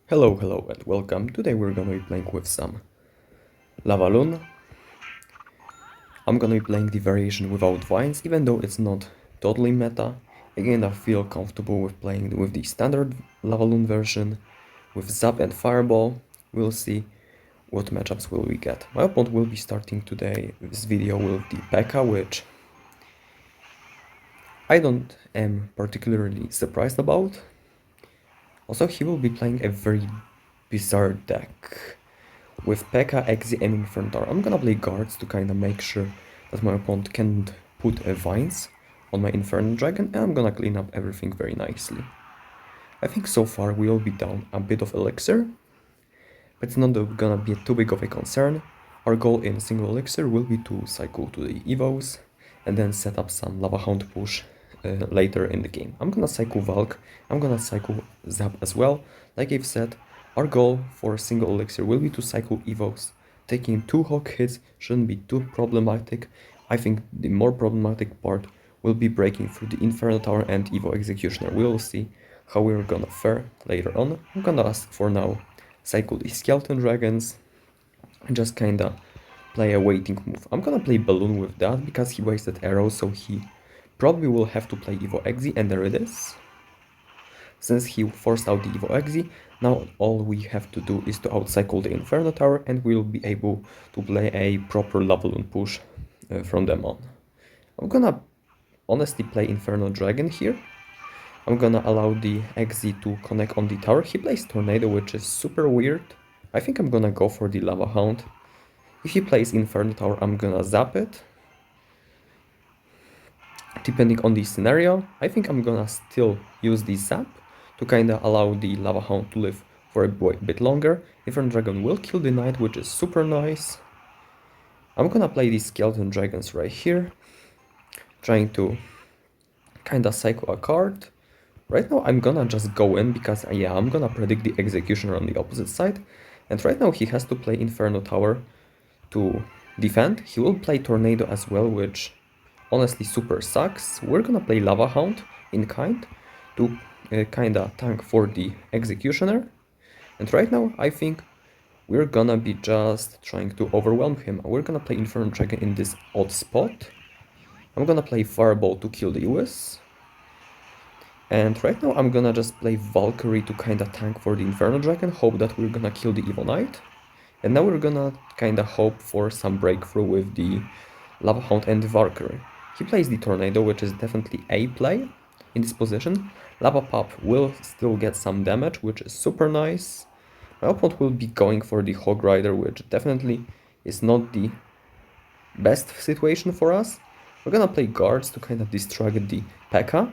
Hello and welcome. Today we're gonna be playing with some Lava Loon. I'm gonna be playing the variation without vines, even though it's not totally meta. Again, I feel comfortable with playing with the standard Lava Loon version, with Zap and Fireball. We'll see what matchups will we get. My opponent will be starting today this video with the P.E.K.K.A, which I don't am particularly surprised about. Also, he will be playing a very bizarre deck. With P.E.K.K.A Exe and Inferno Tower, I'm gonna play guards to kinda make sure that my opponent can't put vines on my Inferno Dragon, and I'm gonna clean up everything very nicely. I think so far we'll be down a bit of elixir, but it's not gonna be too big of a concern. Our goal in single elixir will be to cycle to the Evos, and then set up some Lava Hound push later in the game. I'm gonna cycle Valk, I'm gonna cycle Zap as well. Like I've said, our goal for single elixir will be to cycle Evos. Taking 2 Hog hits shouldn't be too problematic. I think the more problematic part will be breaking through the Inferno Tower and Evo Executioner. We'll see how we're gonna fare later on. I'm gonna ask for now cycle the Skeleton Dragons and just kinda play a waiting move. I'm gonna play Balloon with that because he wasted arrows, so he probably will have to play Evo Exe, and there it is. Since he forced out the Evo Exe, now all we have to do is to outcycle the Inferno Tower and we'll be able to play a proper Lava Loon push from them on. I'm gonna honestly play Inferno Dragon here. I'm gonna allow the Exe to connect on the tower. He plays Tornado, which is super weird. I think I'm gonna go for the Lava Hound. If he plays Inferno Tower, I'm gonna zap it. Depending on the scenario, I think I'm gonna still use the zap to kinda allow the Lava Hound to live for a bit longer. Inferno Dragon will kill the Knight, which is super nice. I'm gonna play these Skeleton Dragons right here, trying to kinda cycle a card. Right now I'm gonna just go in because I'm gonna predict the Executioner on the opposite side. And right now he has to play Inferno Tower to defend. He will play Tornado as well, which honestly super sucks. We're gonna play Lava Hound in kind to kinda tank for the Executioner. And right now I think we're gonna be just trying to overwhelm him. We're gonna play Inferno Dragon in this odd spot. I'm gonna play Fireball to kill the US. And right now I'm gonna just play Valkyrie to kinda tank for the Inferno Dragon, hope that we're gonna kill the Evo Knight. And now we're gonna kinda hope for some breakthrough with the Lava Hound and the Valkyrie. He plays the Tornado, which is definitely a play in this position. Lava Pup will still get some damage, which is super nice. My opponent will be going for the Hog Rider, which definitely is not the best situation for us. We're gonna play guards to kind of distract the P.E.K.K.A.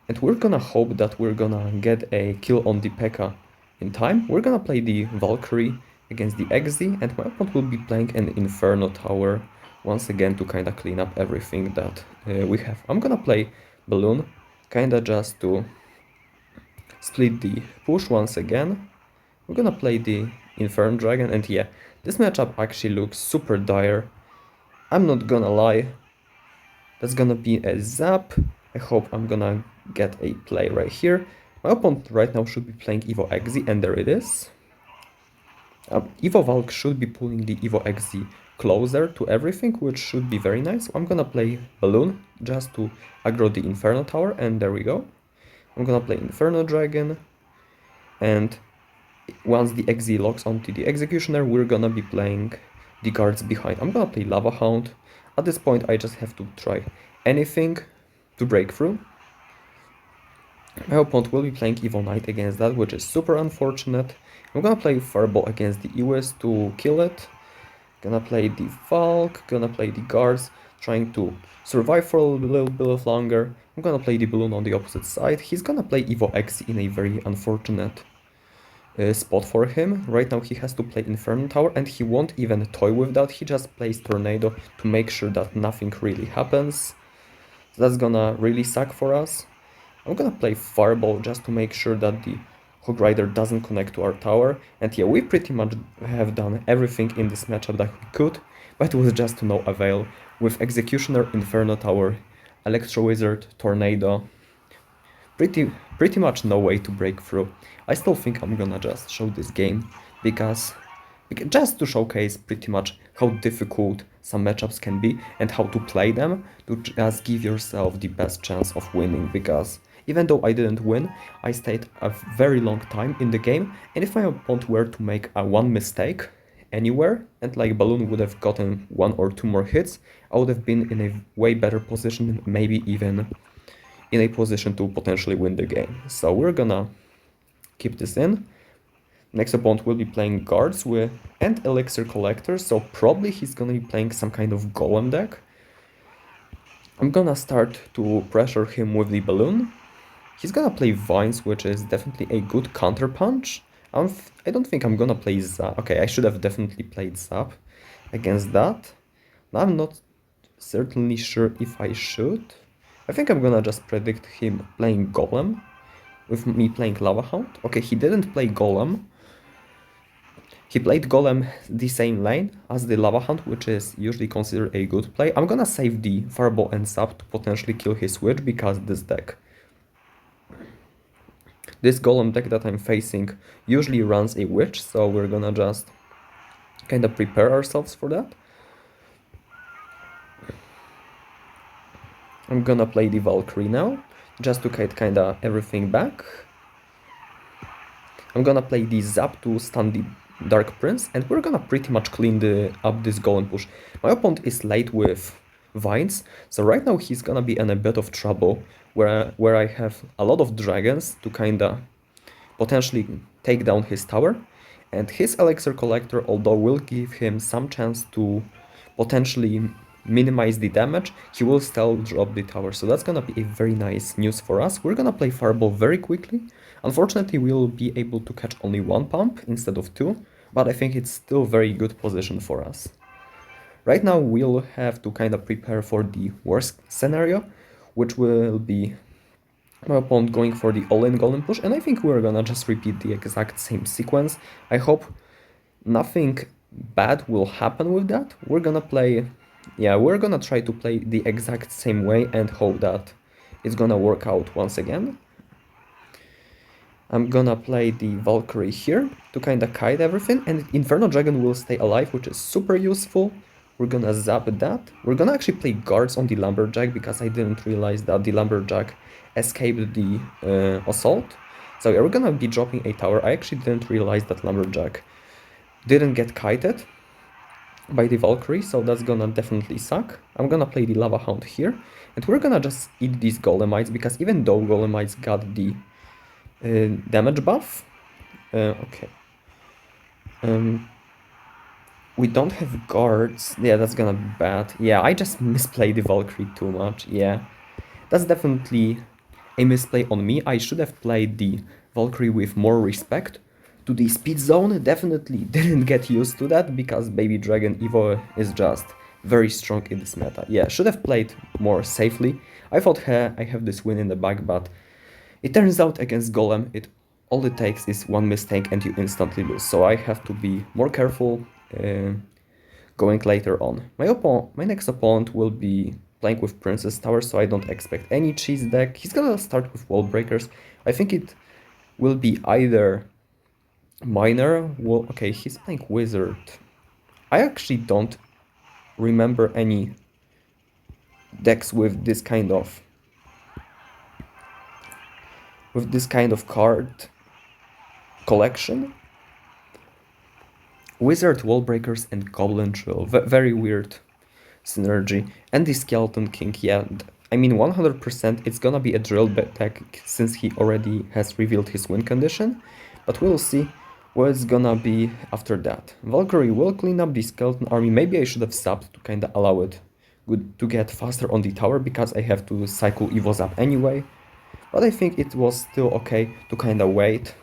And we're gonna hope that we're gonna get a kill on the P.E.K.K.A in time. We're gonna play the Valkyrie against the Exe, and my opponent will be playing an Inferno Tower once again to kinda clean up everything that we have. I'm gonna play Balloon, kinda just to split the push once again. We're gonna play the Inferno Dragon, and this matchup actually looks super dire. I'm not gonna lie. That's gonna be a zap. I hope I'm gonna get a play right here. My opponent right now should be playing Evo Exe, and there it is. Evo Valk should be pulling the Evo Exe closer to everything, which should be very nice. I'm gonna play Balloon just to aggro the Inferno Tower, and there we go. I'm gonna play Inferno Dragon, and once the Exe locks onto the Executioner, we're gonna be playing the guards behind. I'm gonna play Lava Hound. At this point, I just have to try anything to break through. My opponent will be playing Evo Knight against that, which is super unfortunate. I'm gonna play Fireball against the EOS to kill it. Gonna play the Valk, gonna play the guards, trying to survive for a little bit longer. I'm gonna play the Balloon on the opposite side. He's gonna play Evo X in a very unfortunate spot for him. Right now he has to play Inferno Tower, and he won't even toy with that. He just plays Tornado to make sure that nothing really happens. So that's gonna really suck for us. I'm gonna play Fireball just to make sure that the Hog Rider doesn't connect to our tower. And we pretty much have done everything in this matchup that we could, but it was just to no avail. With Executioner, Inferno Tower, Electro Wizard, Tornado, pretty much no way to break through. I still think I'm gonna just show this game because just to showcase pretty much how difficult some matchups can be and how to play them to just give yourself the best chance of winning, because even though I didn't win, I stayed a very long time in the game, and if my opponent were to make a one mistake anywhere and like Balloon would have gotten one or two more hits, I would have been in a way better position, maybe even in a position to potentially win the game. So we're gonna keep this in. Next opponent will be playing guards with and elixir collector, so probably he's gonna be playing some kind of golem deck. I'm gonna start to pressure him with the balloon. He's gonna play vines, which is definitely a good counter punch. I don't think I'm gonna play Zap. Okay, I should have definitely played Zap against that. Now I'm not certainly sure if I should. I think I'm gonna just predict him playing Golem with me playing Lava Hound. Okay, he didn't play Golem. He played Golem the same lane as the Lava Hound, which is usually considered a good play. I'm gonna save the Fireball and Zap to potentially kill his Witch, because this Golem deck that I'm facing usually runs a Witch, so we're gonna just kind of prepare ourselves for that. I'm gonna play the Valkyrie now, just to get kinda everything back. I'm gonna play the Zap to stun the Dark Prince, and we're gonna pretty much clean up this Golem push. My opponent is late with Vines, so right now he's gonna be in a bit of trouble, where I have a lot of dragons to kinda potentially take down his tower, and his Elixir Collector, although will give him some chance to potentially minimize the damage, he will still drop the tower, so that's gonna be a very nice news for us. We're gonna play Fireball very quickly. Unfortunately, we'll be able to catch only one pump instead of two, but I think it's still very good position for us. Right now we'll have to kind of prepare for the worst scenario, which will be my opponent going for the all-in golem push, and I think we're gonna just repeat the exact same sequence. I hope nothing bad will happen with that. We're gonna try to play the exact same way and hope that it's gonna work out once again. I'm gonna play the Valkyrie here to kinda kite everything, and Inferno Dragon will stay alive, which is super useful. We're gonna zap that. We're gonna actually play guards on the Lumberjack, because I didn't realize that the Lumberjack escaped the assault. So yeah, we're gonna be dropping a tower. I actually didn't realize that Lumberjack didn't get kited by the Valkyrie, so that's gonna definitely suck. I'm gonna play the Lava Hound here, and we're gonna just eat these Golemites, because even though Golemites got the damage buff, okay. We don't have guards. Yeah, that's gonna be bad. Yeah, I just misplayed the Valkyrie too much. Yeah, that's definitely a misplay on me. I should have played the Valkyrie with more respect to the speed zone. Definitely didn't get used to that, because Baby Dragon Evo is just very strong in this meta. Yeah, should have played more safely. I thought I have this win in the bag, but it turns out against Golem, all it takes is one mistake and you instantly lose. So I have to be more careful going later on. My next opponent will be playing with Princess Tower, so I don't expect any cheese deck. He's gonna start with Wall Breakers. I think it will be either Miner. Well, okay, he's playing Wizard. I actually don't remember any decks with this kind of card collection. Wizard, Wall Breakers, and Goblin Drill. Very weird synergy. And the Skeleton King, yeah. I mean, 100% it's gonna be a drill deck, since he already has revealed his win condition. But we'll see what it's gonna be after that. Valkyrie will clean up the Skeleton army. Maybe I should have subbed to kinda allow it to get faster on the tower, because I have to cycle Evos up anyway. But I think it was still okay to kinda wait,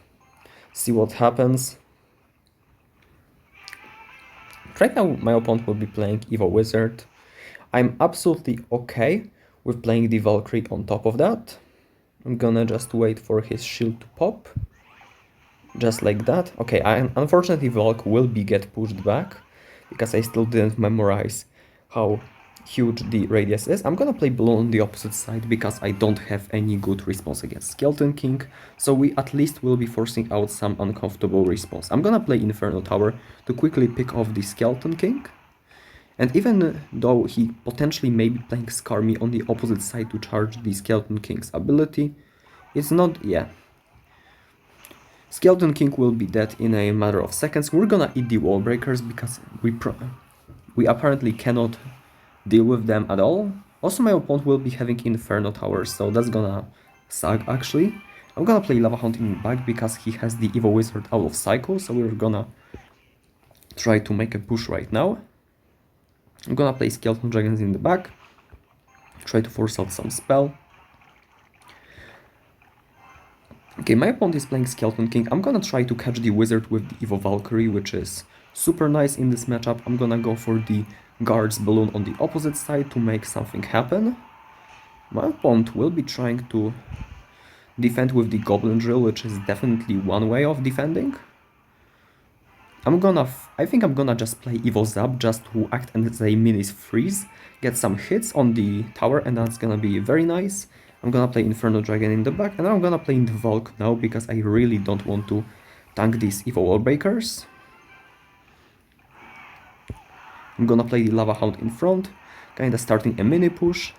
see what happens. Right now my opponent will be playing Evo Wizard. I'm absolutely okay with playing the Valkyrie on top of that. I'm gonna just wait for his shield to pop. Just like that. Okay, unfortunately Valk will get pushed back, because I still didn't memorize how huge the radius is. I'm gonna play Balloon on the opposite side because I don't have any good response against Skeleton King, so we at least will be forcing out some uncomfortable response. I'm gonna play Inferno Tower to quickly pick off the Skeleton King, and even though he potentially may be playing Scar me on the opposite side to charge the Skeleton King's ability, it's not, yeah. Skeleton King will be dead in a matter of seconds. We're gonna eat the wall breakers because we apparently cannot deal with them at all. Also, my opponent will be having Inferno Towers, so that's gonna suck actually. I'm gonna play Lava Hound in the back because he has the Evil Wizard out of cycle, so we're gonna try to make a push right now. I'm gonna play Skeleton Dragons in the back, try to force out some spell. Okay, my opponent is playing Skeleton King. I'm gonna try to catch the Wizard with the Evo Valkyrie, which is super nice in this matchup. I'm gonna go for the Guards Balloon on the opposite side to make something happen. My opponent will be trying to defend with the Goblin Drill, which is definitely one way of defending. I think I'm gonna just play Evo Zap just to act as a mini freeze, get some hits on the tower, and that's gonna be very nice. I'm gonna play Inferno Dragon in the back, and I'm gonna play in the Valk now because I really don't want to tank these Evo Wall Breakers. I'm gonna play the Lava Hound in front, kinda starting a mini push,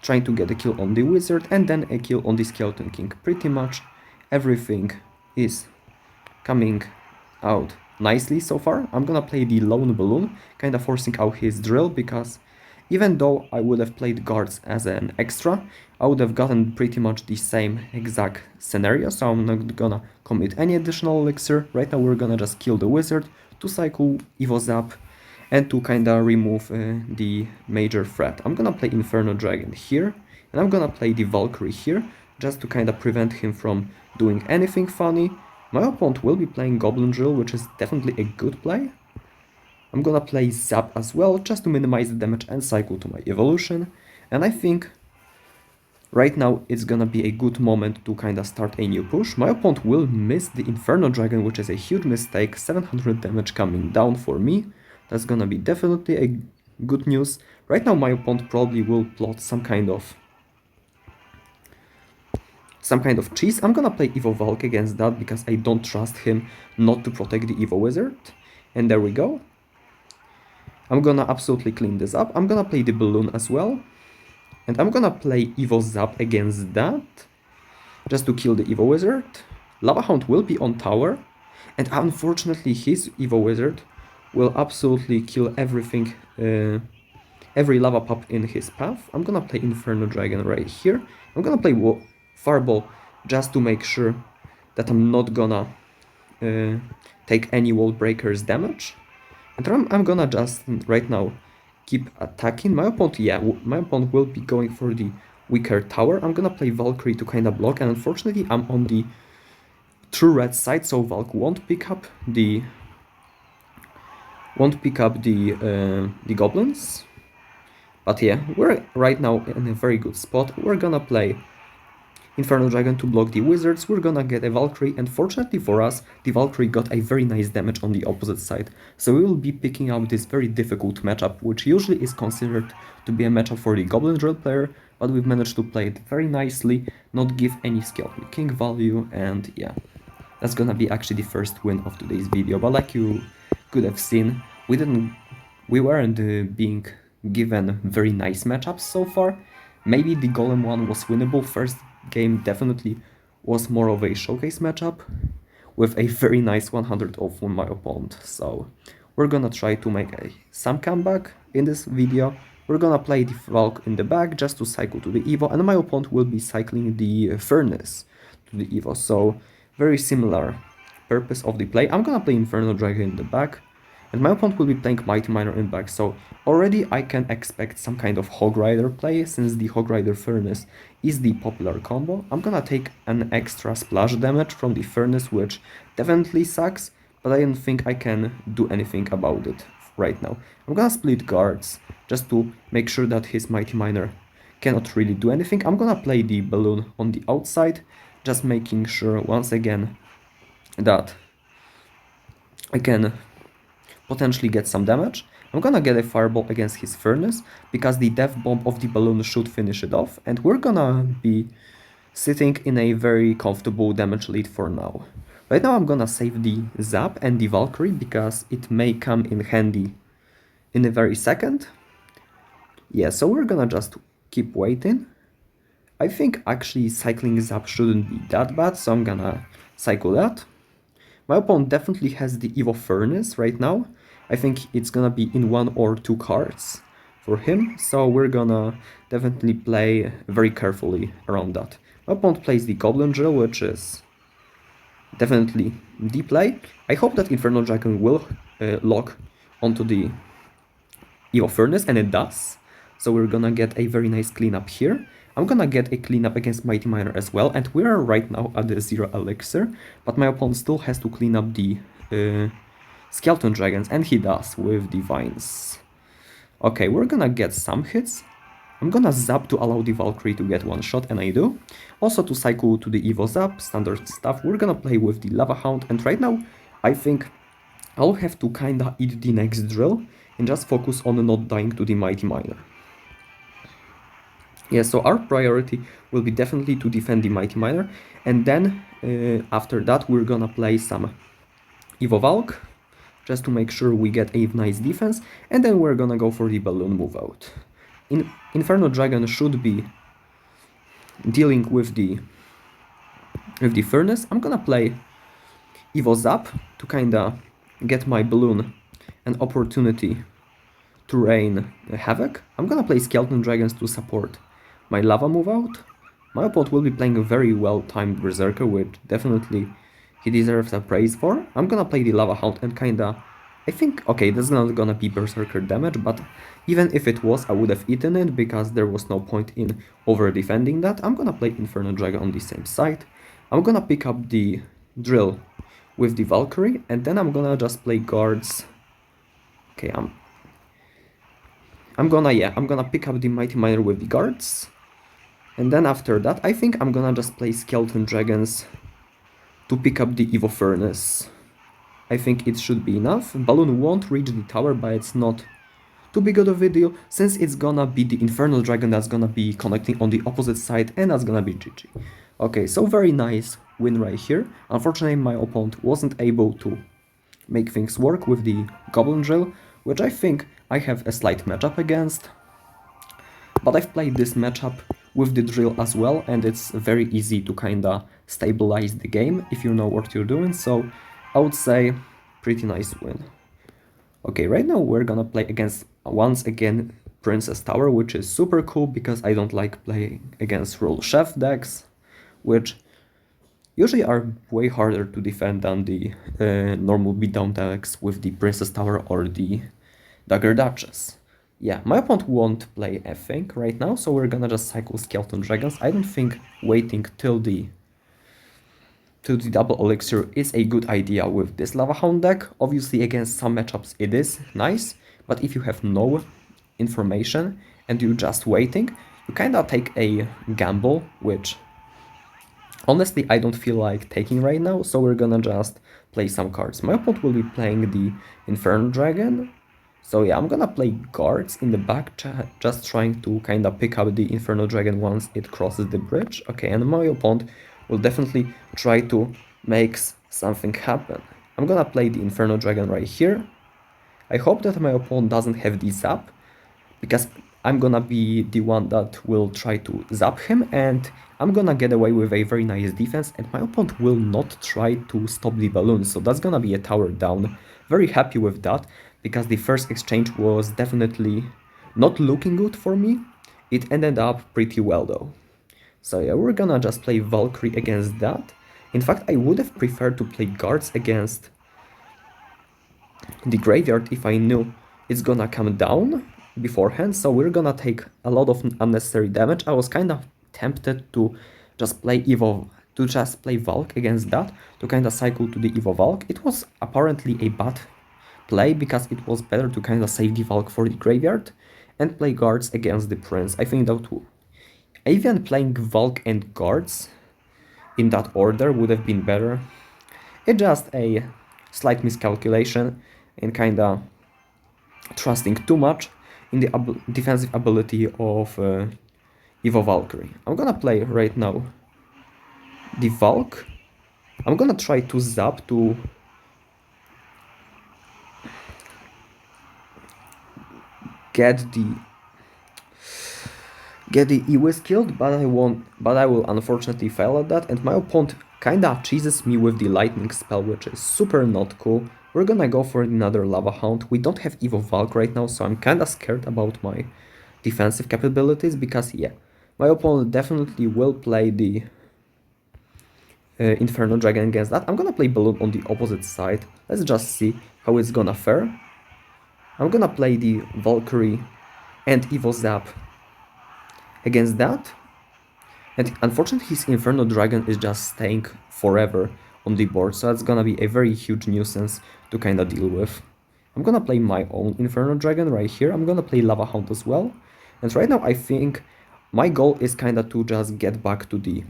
trying to get a kill on the Wizard, and then a kill on the Skeleton King. Pretty much everything is coming out nicely so far. I'm gonna play the Lone Balloon, kinda forcing out his drill, because even though I would have played guards as an extra, I would have gotten pretty much the same exact scenario, so I'm not gonna commit any additional elixir. Right now we're gonna just kill the Wizard to cycle Evo Zap and to kinda remove the major threat. I'm gonna play Inferno Dragon here, and I'm gonna play the Valkyrie here, just to kinda prevent him from doing anything funny. My opponent will be playing Goblin Drill, which is definitely a good play. I'm gonna play Zap as well, just to minimize the damage and cycle to my evolution. And I think right now it's gonna be a good moment to kinda start a new push. My opponent will miss the Inferno Dragon, which is a huge mistake, 700 damage coming down for me. That's gonna be definitely a good news. Right now my opponent probably will plot some kind of cheese. I'm gonna play Evo Valk against that because I don't trust him not to protect the Evo Wizard. And there we go. I'm gonna absolutely clean this up. I'm gonna play the Balloon as well. And I'm gonna play Evo Zap against that, just to kill the Evo Wizard. Lava Hound will be on tower, and unfortunately his Evo Wizard will absolutely kill everything, every lava pop in his path. I'm gonna play Inferno Dragon right here. I'm gonna play Fireball just to make sure that I'm not gonna take any wall breakers damage. And I'm gonna just right now keep attacking. My opponent will be going for the weaker tower. I'm gonna play Valkyrie to kinda block, and unfortunately I'm on the true red side, so Valk won't pick up the goblins. But yeah, we're right now in a very good spot. We're gonna play Inferno Dragon to block the wizards. We're gonna get a Valkyrie, and fortunately for us, the Valkyrie got a very nice damage on the opposite side. So we will be picking up this very difficult matchup, which usually is considered to be a matchup for the Goblin Drill player, but we've managed to play it very nicely, not give any Skeleton King value, and yeah. That's gonna be actually the first win of today's video, but like you could have seen, we weren't being given very nice matchups so far. Maybe the Golem one was winnable. First game definitely was more of a showcase matchup with a very nice 100 off from my opponent. So we're gonna try to make some comeback in this video. We're gonna play the Valk in the back just to cycle to the Evo, and my opponent will be cycling the Furnace to the Evo. So very similar purpose of the play. I'm gonna play Inferno Dragon in the back, and my opponent will be playing Mighty Miner in back, so already I can expect some kind of Hog Rider play, since the Hog Rider Furnace is the popular combo. I'm gonna take an extra splash damage from the Furnace, which definitely sucks, but I don't think I can do anything about it right now. I'm gonna split guards, just to make sure that his Mighty Miner cannot really do anything. I'm gonna play the Balloon on the outside, just making sure once again that I can potentially get some damage. I'm I'm gonna get a fireball against his furnace, because the death bomb of the balloon should finish it off, and we're gonna be sitting in a very comfortable damage lead for now. Right now I'm gonna save the Zap and the Valkyrie, because it may come in handy in a very second. Yeah, so we're gonna just keep waiting. I think actually cycling Zap shouldn't be that bad, so I'm gonna cycle that. My opponent definitely has the Evo Furnace right now. I think it's gonna be in 1 or 2 cards for him, so we're gonna definitely play very carefully around that. My opponent plays the Goblin Drill, which is definitely the play. I hope that Infernal Dragon will lock onto the Evo Furnace, and it does. So we're gonna get a very nice cleanup here. I'm gonna get a cleanup against Mighty Miner as well, and we are right now at the 0 elixir, but my opponent still has to clean up the Skeleton Dragons, and he does with the Vines. Okay, we're gonna get some hits. I'm gonna Zap to allow the Valkyrie to get one shot, and I do. Also to cycle to the Evo Zap, standard stuff. We're gonna play with the Lava Hound, and right now I think I'll have to kinda eat the next drill and just focus on not dying to the Mighty Miner. Yeah, so our priority will be definitely to defend the Mighty Miner, and then after that we're gonna play some Evo Valk, just to make sure we get a nice defense, and then we're gonna go for the balloon move out. Inferno Dragon should be dealing with the furnace. I'm gonna play Evo Zap to kinda get my balloon an opportunity to rain havoc. I'm gonna play Skeleton Dragons to support my lava move out. My opponent will be playing a very well timed Berserker, which definitely he deserves a praise for. I'm gonna play the Lava Hound and kinda, I think, okay, that's not gonna be Berserker damage, but even if it was, I would have eaten it because there was no point in over defending that. I'm gonna play Inferno Dragon on the same side. I'm gonna pick up the Drill with the Valkyrie, and then I'm gonna just play guards. Okay, I'm gonna pick up the Mighty Miner with the guards. And then after that, I think I'm gonna just play Skeleton Dragons to pick up the Evo Furnace. I think it should be enough. Balloon won't reach the tower, but it's not too big of a deal, since it's gonna be the Infernal Dragon that's gonna be connecting on the opposite side, and that's gonna be GG. Okay, so very nice win right here. Unfortunately, my opponent wasn't able to make things work with the Goblin Drill, which I think I have a slight matchup against. But I've played this matchup with the drill as well, and it's very easy to kinda stabilize the game if you know what you're doing, so I would say pretty nice win. Okay, right now we're gonna play against, once again, Princess Tower, which is super cool because I don't like playing against Roll Chef decks, which usually are way harder to defend than the normal beatdown decks with the Princess Tower or the Dagger Duchess. Yeah, my opponent won't play a thing right now, so we're gonna just cycle Skeleton Dragons. I don't think waiting till the double elixir is a good idea with this Lava Hound deck. Obviously against some matchups it is nice, but if you have no information and you're just waiting, you kinda take a gamble, which honestly I don't feel like taking right now, so we're gonna just play some cards. My opponent will be playing the Inferno Dragon. So yeah, I'm gonna play guards in the back, just trying to kinda pick up the Inferno Dragon once it crosses the bridge. Okay, and my opponent will definitely try to make something happen. I'm gonna play the Inferno Dragon right here. I hope that my opponent doesn't have the zap, because I'm gonna be the one that will try to zap him, and I'm gonna get away with a very nice defense, and my opponent will not try to stop the balloon, so that's gonna be a tower down. Very happy with that, because the first exchange was definitely not looking good for me. It ended up pretty well though. So yeah, we're gonna just play Valkyrie against that. In fact, I would have preferred to play guards against the graveyard if I knew it's gonna come down beforehand, so we're gonna take a lot of unnecessary damage. I was kind of tempted to just play Valk against that, to kind of cycle to the Evo Valk. It was apparently a bad play, because it was better to kind of save the Valk for the graveyard and play guards against the Prince. I think that even playing Valk and guards in that order would have been better. It's just a slight miscalculation, and kinda trusting too much in the defensive ability of Evo Valkyrie. I'm gonna play right now the Valk. I'm gonna try to zap to get the Ewis killed, but I won't. But I will unfortunately fail at that, and my opponent kinda cheeses me with the lightning spell, which is super not cool. We're gonna go for another Lava Hound. We don't have Evo Valk right now, so I'm kinda scared about my defensive capabilities because yeah, my opponent definitely will play the Inferno Dragon against that. I'm gonna play Balloon on the opposite side. Let's just see how it's gonna fare. I'm gonna play the Valkyrie and Evo Zap against that. And unfortunately his Inferno Dragon is just staying forever on the board, so that's gonna be a very huge nuisance to kinda deal with. I'm gonna play my own Inferno Dragon right here. I'm gonna play Lava Hound as well. And right now I think my goal is kinda to just get back to the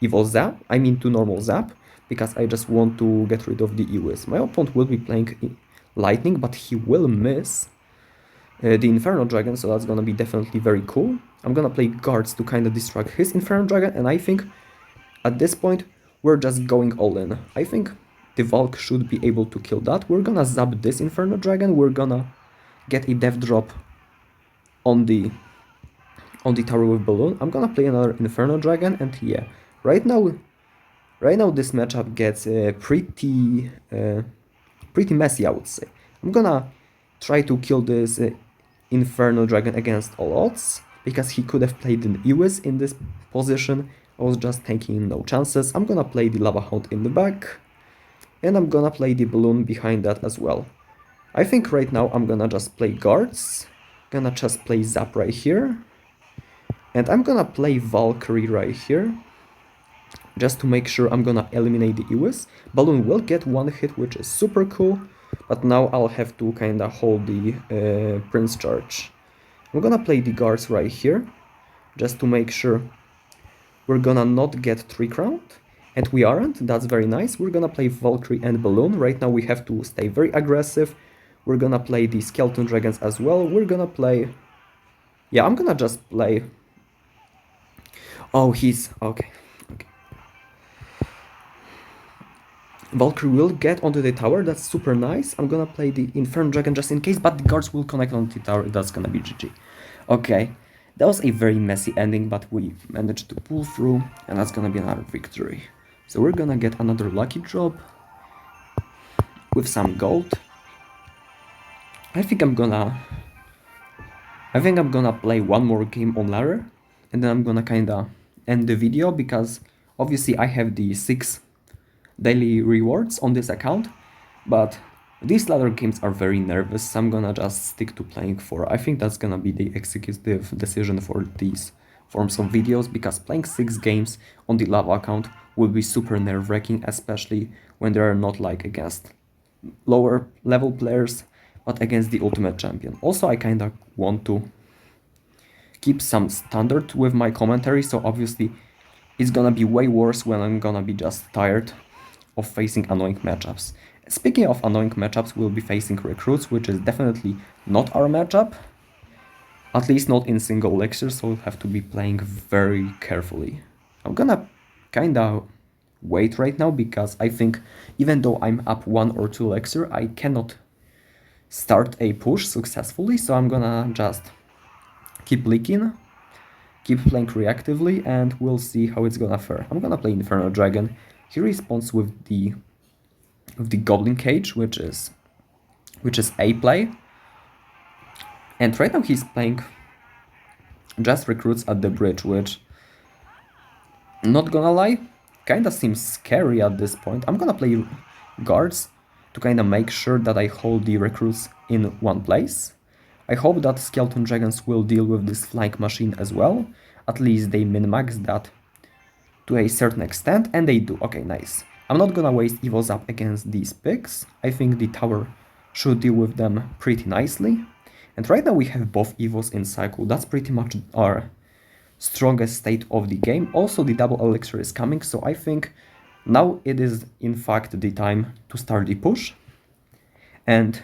Evil Zap, I mean to normal Zap, because I just want to get rid of the Ewis. My opponent will be playing Lightning, but he will miss the Inferno Dragon, so that's gonna be definitely very cool. I'm gonna play guards to kind of distract his Inferno Dragon, and I think at this point we're just going all in. I think the Valk should be able to kill that. We're gonna zap this Inferno Dragon, we're gonna get a death drop on the tower with Balloon. I'm gonna play another Inferno Dragon, and yeah, right now this matchup gets pretty messy, I would say. I'm gonna try to kill this Inferno Dragon against all odds, because he could have played an Ewis in this position. I was just taking no chances. I'm gonna play the Lava Hound in the back, and I'm gonna play the Balloon behind that as well. I think right now I'm gonna just play guards, gonna just play Zap right here, and I'm gonna play Valkyrie right here, just to make sure I'm gonna eliminate the Ewis. Balloon will get one hit, which is super cool, but now I'll have to kinda hold the Prince Charge. I'm gonna play the guards right here, just to make sure we're gonna not get 3-crowned, and we aren't, that's very nice. We're gonna play Valkyrie and Balloon. Right now we have to stay very aggressive. We're gonna play the Skeleton Dragons as well. We're gonna play... Yeah, I'm gonna just play... Oh, he's... Okay. Valkyrie will get onto the tower, that's super nice. I'm gonna play the Inferno Dragon just in case, but the guards will connect onto the tower, that's gonna be GG. Okay, that was a very messy ending, but we managed to pull through, and that's gonna be another victory. So we're gonna get another lucky drop with some gold. I think I'm gonna play one more game on ladder, and then I'm gonna kinda end the video, because obviously I have the 6 daily rewards on this account, but these ladder games are very nervous, so I'm gonna just stick to playing 4. I think that's gonna be the executive decision for these forms of videos, because playing 6 games on the lava account will be super nerve-wracking, especially when they are not like against lower level players, but against the ultimate champion. Also, I kinda want to keep some standard with my commentary, so obviously it's gonna be way worse when I'm gonna be just tired of facing annoying matchups. Speaking of annoying matchups, we'll be facing Recruits, which is definitely not our matchup. At least not in single lecture, so we'll have to be playing very carefully. I'm gonna kinda wait right now, because I think even though I'm up 1 or 2 lecture, I cannot start a push successfully, so I'm gonna just keep leaking, keep playing reactively, and we'll see how it's gonna fare. I'm gonna play Inferno Dragon. He responds with the Goblin Cage, which is A play. And right now he's playing just Recruits at the bridge, which, not gonna lie, kinda seems scary at this point. I'm gonna play guards to kinda make sure that I hold the Recruits in one place. I hope that Skeleton Dragons will deal with this flank machine as well. At least they min-max that to a certain extent, and they do. Okay, nice. I'm not gonna waste Evo Zap against these picks. I think the tower should deal with them pretty nicely. And right now we have both Evos in cycle. That's pretty much our strongest state of the game. Also, the double elixir is coming, so I think now it is in fact the time to start the push. And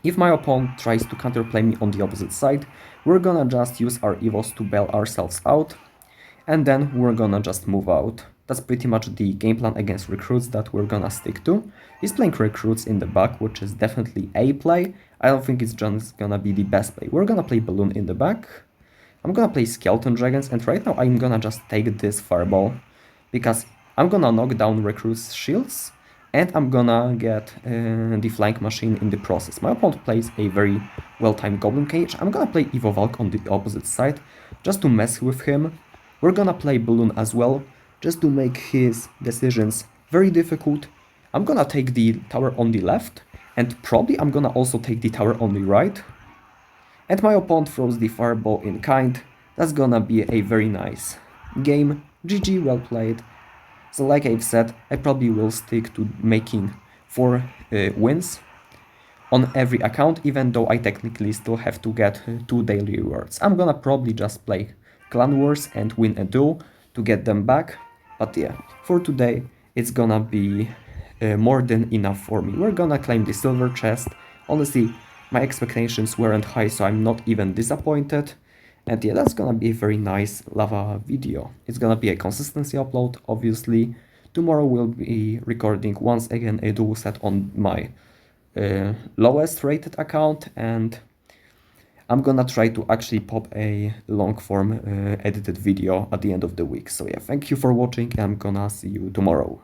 If my opponent tries to counterplay me on the opposite side, we're gonna just use our evos to bail ourselves out, and then we're gonna just move out. That's pretty much the game plan against recruits that we're gonna stick to. He's playing recruits in the back, which is definitely a play. I don't think it's just gonna be the best play. We're gonna play balloon in the back. I'm gonna play skeleton dragons, and right now I'm gonna just take this fireball because I'm gonna knock down recruits' shields and I'm gonna get the flank machine in the process. My opponent plays a very well-timed goblin cage. I'm gonna play Evo Valk on the opposite side just to mess with him. We're gonna play balloon as well just to make his decisions very difficult. I'm gonna take the tower on the left and probably I'm gonna also take the tower on the right. And my opponent throws the fireball in kind. That's gonna be a very nice game. GG, well played. So like I've said, I probably will stick to making 4 wins on every account, even though I technically still have to get 2 daily rewards. I'm gonna probably just play Clan Wars and win a duel to get them back. But yeah, for today, it's gonna be more than enough for me. We're gonna claim the silver chest. Honestly, my expectations weren't high, so I'm not even disappointed. And yeah, that's gonna be a very nice lava video. It's gonna be a consistency upload, obviously. Tomorrow we'll be recording once again a duel set on my lowest rated account, and I'm gonna try to actually pop a long form edited video at the end of the week. So yeah, thank you for watching and I'm gonna see you tomorrow.